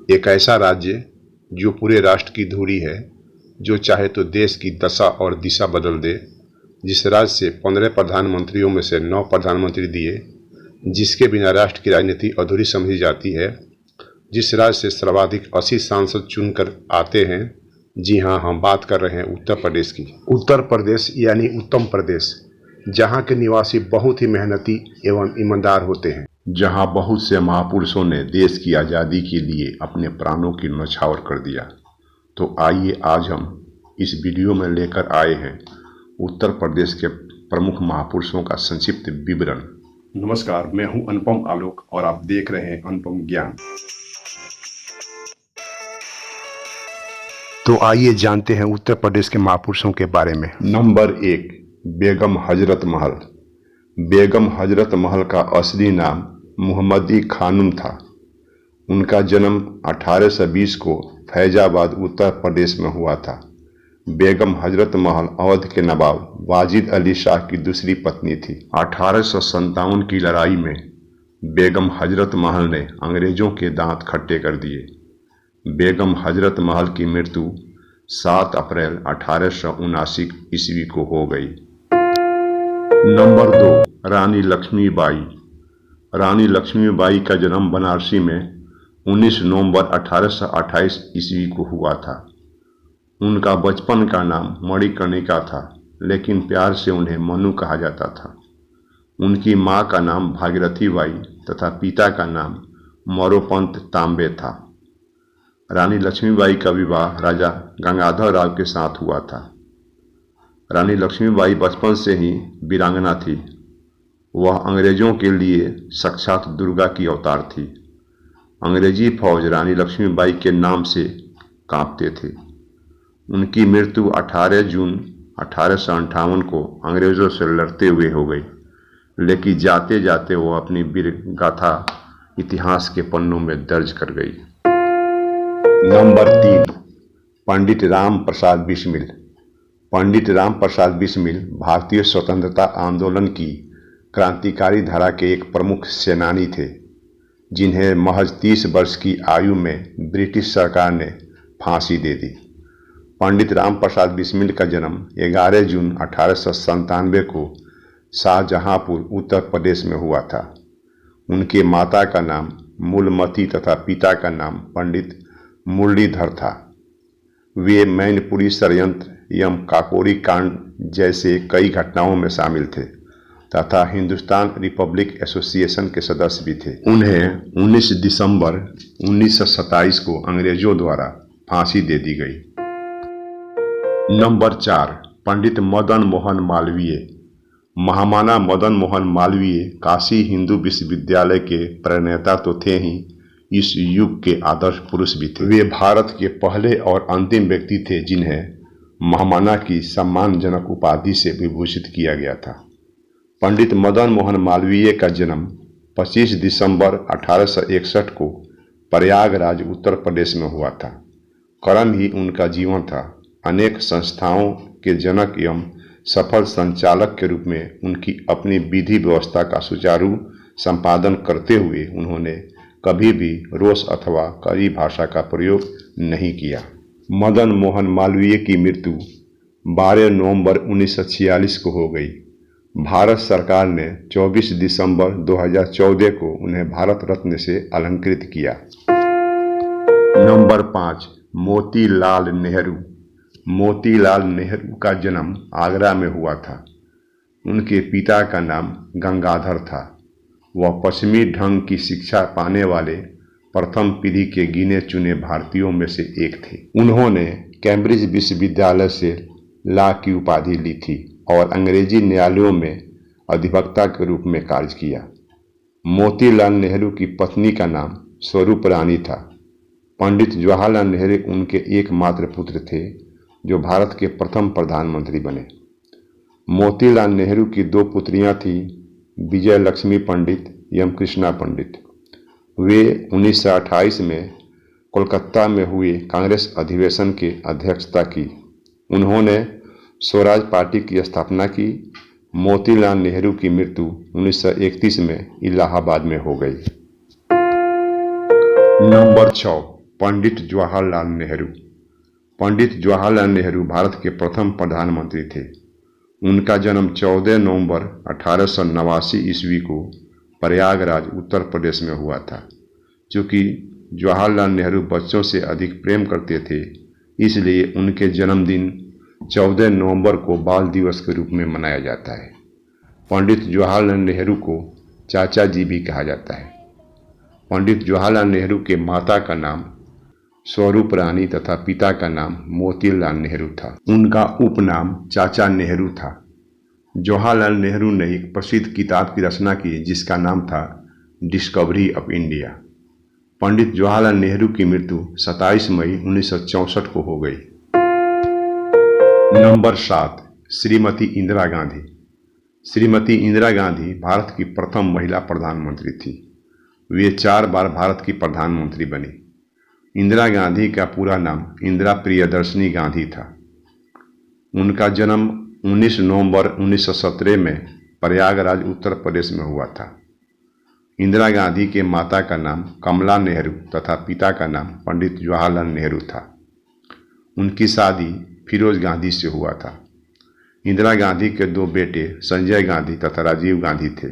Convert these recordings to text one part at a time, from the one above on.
एक ऐसा राज्य जो पूरे राष्ट्र की धुरी है, जो चाहे तो देश की दशा और दिशा बदल दे, जिस राज्य से 15 प्रधानमंत्रियों में से 9 प्रधानमंत्री दिए, जिसके बिना राष्ट्र की राजनीति अधूरी समझी जाती है, जिस राज्य से सर्वाधिक 80 सांसद चुनकर आते हैं। जी हाँ, हम बात कर रहे हैं उत्तर प्रदेश की। उत्तर प्रदेश यानी उत्तम प्रदेश, जहाँ के निवासी बहुत ही मेहनती एवं ईमानदार होते हैं, जहाँ बहुत से महापुरुषों ने देश की आज़ादी के लिए अपने प्राणों की न्यौछावर कर दिया। तो आइए आज हम इस वीडियो में लेकर आए हैं उत्तर प्रदेश के प्रमुख महापुरुषों का संक्षिप्त विवरण। नमस्कार, मैं हूं अनुपम आलोक और आप देख रहे हैं अनुपम ज्ञान। तो आइए जानते हैं उत्तर प्रदेश के महापुरुषों के बारे में। नंबर 1, बेगम हजरत महल। बेगम हजरत महल का असली नाम मुहम्मदी खानम था। उनका जन्म 1820 को फैजाबाद उत्तर प्रदेश में हुआ था। बेगम हजरत महल अवध के नवाब वाजिद अली शाह की दूसरी पत्नी थी। 1857 की लड़ाई में बेगम हजरत महल ने अंग्रेजों के दांत खट्टे कर दिए। बेगम हजरत महल की मृत्यु 7 अप्रैल 1879 ईस्वी को हो गई। नंबर 2, रानी लक्ष्मीबाई। रानी लक्ष्मीबाई का जन्म बनारसी में 19 नवंबर 1828 ईस्वी को हुआ था। उनका बचपन का नाम मणिकर्णिका था, लेकिन प्यार से उन्हें मनु कहा जाता था। उनकी मां का नाम भागीरथी बाई तथा पिता का नाम मोरोपंत तांबे था। रानी लक्ष्मीबाई का विवाह राजा गंगाधर राव के साथ हुआ था। रानी लक्ष्मीबाई बचपन से ही वीरांगना थी। वह अंग्रेजों के लिए साक्षात दुर्गा की अवतार थी। अंग्रेजी फौज रानी लक्ष्मीबाई के नाम से कांपते थे। उनकी मृत्यु 18 जून 1858 को अंग्रेजों से लड़ते हुए हो गई, लेकिन जाते जाते वो अपनी वीर गाथा इतिहास के पन्नों में दर्ज कर गई। नंबर 3, पंडित राम प्रसाद बिस्मिल। पंडित राम प्रसाद बिस्मिल भारतीय स्वतंत्रता आंदोलन की क्रांतिकारी धारा के एक प्रमुख सेनानी थे, जिन्हें महज 30 वर्ष की आयु में ब्रिटिश सरकार ने फांसी दे दी। पंडित राम प्रसाद बिस्मिल का जन्म 11 जून 1897 को शाहजहांपुर उत्तर प्रदेश में हुआ था। उनके माता का नाम मूलमती तथा पिता का नाम पंडित मुरलीधर था। वे मैनपुरी षड्यंत्र एवं काकोरी कांड जैसे कई घटनाओं में शामिल थे तथा हिंदुस्तान रिपब्लिक एसोसिएशन के सदस्य भी थे। उन्हें 19 दिसंबर 1927 को अंग्रेजों द्वारा फांसी दे दी गई। नंबर 4, पंडित मदन मोहन मालवीय। महामना मदन मोहन मालवीय काशी हिंदू विश्वविद्यालय के प्रणेता तो थे ही, इस युग के आदर्श पुरुष भी थे। वे भारत के पहले और अंतिम व्यक्ति थे जिन्हें महामना की सम्मानजनक उपाधि से विभूषित किया गया था। पंडित मदन मोहन मालवीय का जन्म 25 दिसंबर 1861 को प्रयागराज उत्तर प्रदेश में हुआ था। कर्म ही उनका जीवन था। अनेक संस्थाओं के जनक एवं सफल संचालक के रूप में उनकी अपनी विधि व्यवस्था का सुचारू संपादन करते हुए उन्होंने कभी भी रोष अथवा कड़ी भाषा का प्रयोग नहीं किया। मदन मोहन मालवीय की मृत्यु 12 नवंबर 1946 को हो गई। भारत सरकार ने 24 दिसंबर 2014 को उन्हें भारत रत्न से अलंकृत किया। नंबर 5, मोतीलाल नेहरू। मोतीलाल नेहरू का जन्म आगरा में हुआ था। उनके पिता का नाम गंगाधर था। वह पश्चिमी ढंग की शिक्षा पाने वाले प्रथम पीढ़ी के गिने चुने भारतीयों में से एक थे। उन्होंने कैम्ब्रिज विश्वविद्यालय से लॉ की उपाधि ली थी और अंग्रेजी न्यायालयों में अधिवक्ता के रूप में कार्य किया। मोतीलाल नेहरू की पत्नी का नाम स्वरूप रानी था। पंडित जवाहरलाल नेहरू उनके एकमात्र पुत्र थे, जो भारत के प्रथम प्रधानमंत्री बने। मोतीलाल नेहरू की 2 पुत्रियां थीं, विजय लक्ष्मी पंडित एवं कृष्णा पंडित। वे 1928 में कोलकाता में हुए कांग्रेस अधिवेशन की अध्यक्षता की। उन्होंने स्वराज पार्टी की स्थापना की। मोतीलाल नेहरू की मृत्यु 1931 में इलाहाबाद में हो गई। नंबर 6, पंडित जवाहरलाल नेहरू। पंडित जवाहरलाल नेहरू भारत के प्रथम प्रधानमंत्री थे। उनका जन्म 14 नवंबर 1889 ईस्वी को प्रयागराज उत्तर प्रदेश में हुआ था। चूँकि जवाहरलाल नेहरू बच्चों से अधिक प्रेम करते थे, इसलिए उनके जन्मदिन 14 नवंबर को बाल दिवस के रूप में मनाया जाता है। पंडित जवाहरलाल नेहरू को चाचा जी भी कहा जाता है। पंडित जवाहरलाल नेहरू के माता का नाम स्वरूप रानी तथा पिता का नाम मोतीलाल नेहरू था। उनका उपनाम चाचा नेहरू था। जवाहरलाल नेहरू ने एक प्रसिद्ध किताब की रचना की जिसका नाम था discovery of India. Pandit Jawaharlal Nehru की मृत्यु 27 मई 1964 को हो गई। नंबर 7, श्रीमती इंदिरा गांधी। श्रीमती इंदिरा गांधी भारत की प्रथम महिला प्रधानमंत्री थी। वे 4 बार भारत की प्रधानमंत्री बनी। इंदिरा गांधी का पूरा नाम इंदिरा प्रियदर्शनी गांधी था। उनका जन्म 19 नवंबर 1917 में प्रयागराज उत्तर प्रदेश में हुआ था। इंदिरा गांधी के माता का नाम कमला नेहरू तथा पिता का नाम पंडित जवाहरलाल नेहरू था। उनकी शादी फिरोज गांधी से हुआ था। इंदिरा गांधी के 2 बेटे संजय गांधी तथा राजीव गांधी थे।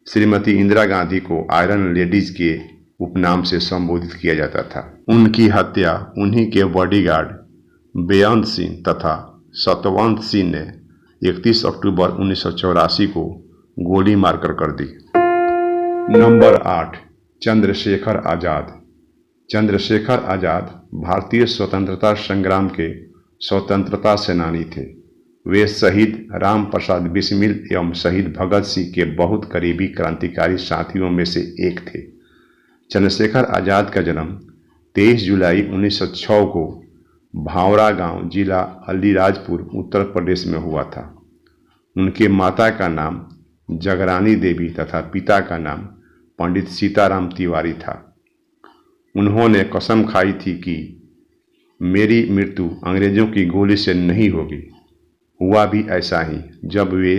श्रीमती इंदिरा गांधी को आयरन लेडीज के उपनाम से संबोधित किया जाता था। उनकी हत्या उन्हीं के बॉडीगार्ड बेअंत सिंह तथा सतवंत सिंह ने 31 अक्टूबर 1984 को गोली मारकर कर दी। नंबर 8, चंद्रशेखर आजाद। चंद्रशेखर आजाद भारतीय स्वतंत्रता संग्राम के स्वतंत्रता सेनानी थे। वे शहीद राम प्रसाद बिस्मिल एवं शहीद भगत सिंह के बहुत करीबी क्रांतिकारी साथियों में से एक थे। चंद्रशेखर आजाद का जन्म 23 जुलाई 1906 को भावरा गांव, जिला अलीराजपुर, उत्तर प्रदेश में हुआ था। उनके माता का नाम जगरानी देवी तथा पिता का नाम पंडित सीताराम तिवारी था। उन्होंने कसम खाई थी कि मेरी मृत्यु अंग्रेजों की गोली से नहीं होगी। हुआ भी ऐसा ही। जब वे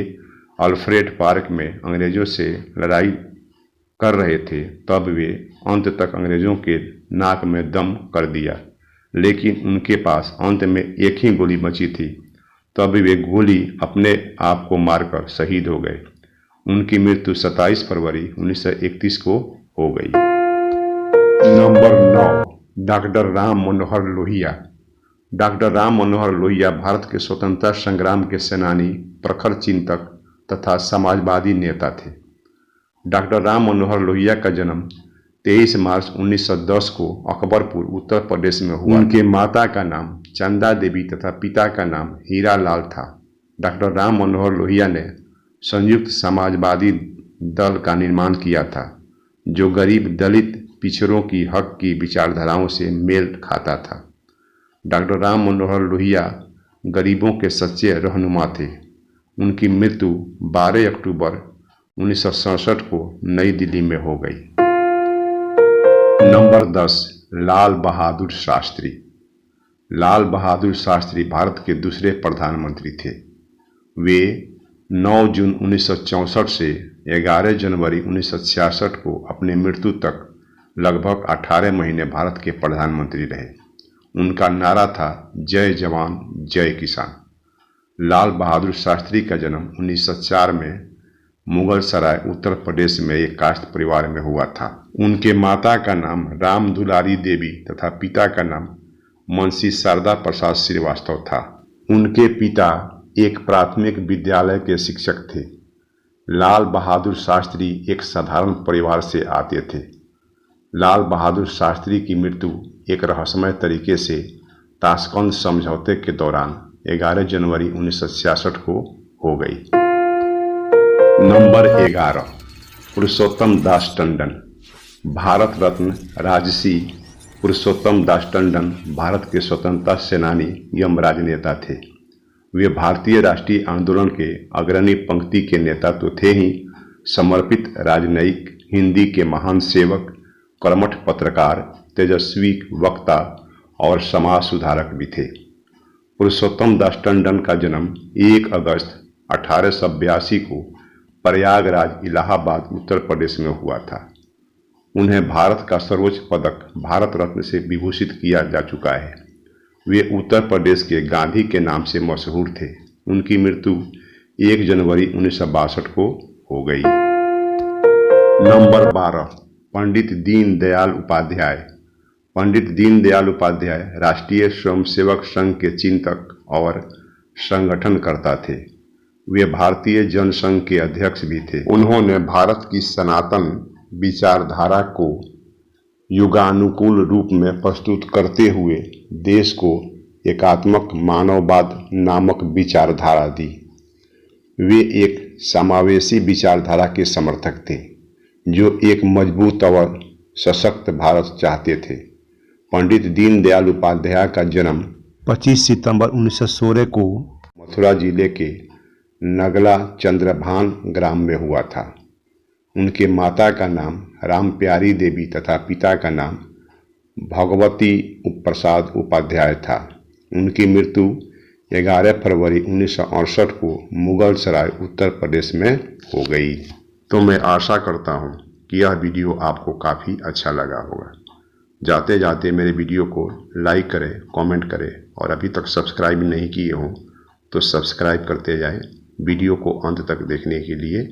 अल्फ्रेड पार्क में अंग्रेजों से लड़ाई कर रहे थे, तब वे अंत तक अंग्रेजों के नाक में दम कर दिया, लेकिन उनके पास अंत में एक ही गोली बची थी। तब वे गोली अपने आप को मारकर शहीद हो गए। उनकी मृत्यु 27 फरवरी 1931 को हो गई। Number 9, doctor Ram Manohar Lohia. Doctor Ram Manohar Lohia Bharat के स्वतंत्रता संग्राम के सेनानी, प्रखर चिंतक तथा समाजवादी नेता थे। डॉक्टर राम मनोहर लोहिया का जन्म 23 मार्च 1910 को अकबरपुर, उत्तर प्रदेश में हुआ। उनके माता का नाम चंदा देवी तथा पिता का नाम हीरा लाल था। डॉक्टर राम मनोहर लोहिया ने संयुक्त समाजवादी दल का निर्माण किया था, जो गरीब, दलित, पिछड़ों की हक की विचारधाराओं से मेल खाता था। डॉक्टर राम मनोहर लोहिया गरीबों के सच्चे रहनुमा थे। उनकी मृत्यु 12 अक्टूबर 1967 को नई दिल्ली में हो गई। नंबर 10, लाल बहादुर शास्त्री। लाल बहादुर शास्त्री भारत के दूसरे प्रधानमंत्री थे। वे 9 जून 1964 से 11 जनवरी 1966 को अपनी मृत्यु तक लगभग 18 महीने भारत के प्रधानमंत्री रहे। उनका नारा था जय जवान जय किसान। लाल बहादुर शास्त्री का जन्म 1904 में मुगल सराय, उत्तर प्रदेश में एक काश्त परिवार में हुआ था। उनके माता का नाम राम दुलारी देवी तथा पिता का नाम मुंशी शारदा प्रसाद श्रीवास्तव था। उनके पिता एक प्राथमिक विद्यालय के शिक्षक थे। लाल बहादुर शास्त्री एक साधारण परिवार से आते थे। लाल बहादुर शास्त्री की मृत्यु एक रहस्यमय तरीके से ताशकंद समझौते के दौरान 11 जनवरी 1966 को हो गई। नंबर 11, पुरुषोत्तम दास टंडन। भारत रत्न राजसी पुरुषोत्तम दास टंडन भारत के स्वतंत्रता सेनानी एवं राजनेता थे। वे भारतीय राष्ट्रीय आंदोलन के अग्रणी पंक्ति के नेता तो थे ही, समर्पित राजनयिक, हिंदी के महान सेवक, कर्मठ पत्रकार, तेजस्वी वक्ता और समाज सुधारक भी थे। पुरुषोत्तम दास टंडन का जन्म 1 अगस्त 1882 को प्रयागराज, इलाहाबाद, उत्तर प्रदेश में हुआ था। उन्हें भारत का सर्वोच्च पदक भारत रत्न से विभूषित किया जा चुका है। वे उत्तर प्रदेश के गांधी के नाम से मशहूर थे। उनकी मृत्यु 1 जनवरी 1962 को हो गई। नंबर 12, पंडित दीनदयाल उपाध्याय। पंडित दीनदयाल उपाध्याय राष्ट्रीय स्वयंसेवक संघ के चिंतक और संगठनकर्ता थे। वे भारतीय जनसंघ के अध्यक्ष भी थे। उन्होंने भारत की सनातन विचारधारा को युगानुकूल रूप में प्रस्तुत करते हुए देश को एकात्मक मानववाद नामक विचारधारा दी। वे एक समावेशी विचारधारा के समर्थक थे जो एक मजबूत और सशक्त भारत चाहते थे। पंडित दीनदयाल उपाध्याय का जन्म 25 सितंबर 1916 को मथुरा जिले के नगला चंद्रभान ग्राम में हुआ था। उनके माता का नाम रामप्यारी देवी तथा पिता का नाम भगवती प्रसाद उपाध्याय था। उनकी मृत्यु 11 फरवरी 1968 को मुगल सराय उत्तर प्रदेश में हो गई। तो मैं आशा करता हूँ कि यह वीडियो आपको काफ़ी अच्छा लगा होगा। जाते जाते मेरे वीडियो को लाइक करें, कमेंट करें और अभी तक सब्सक्राइब नहीं किए हों तो सब्सक्राइब करते जाएं। वीडियो को अंत तक देखने के लिए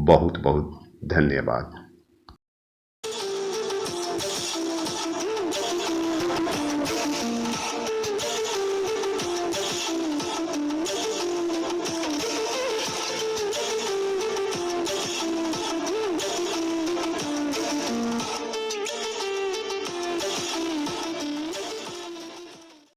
बहुत बहुत धन्यवाद।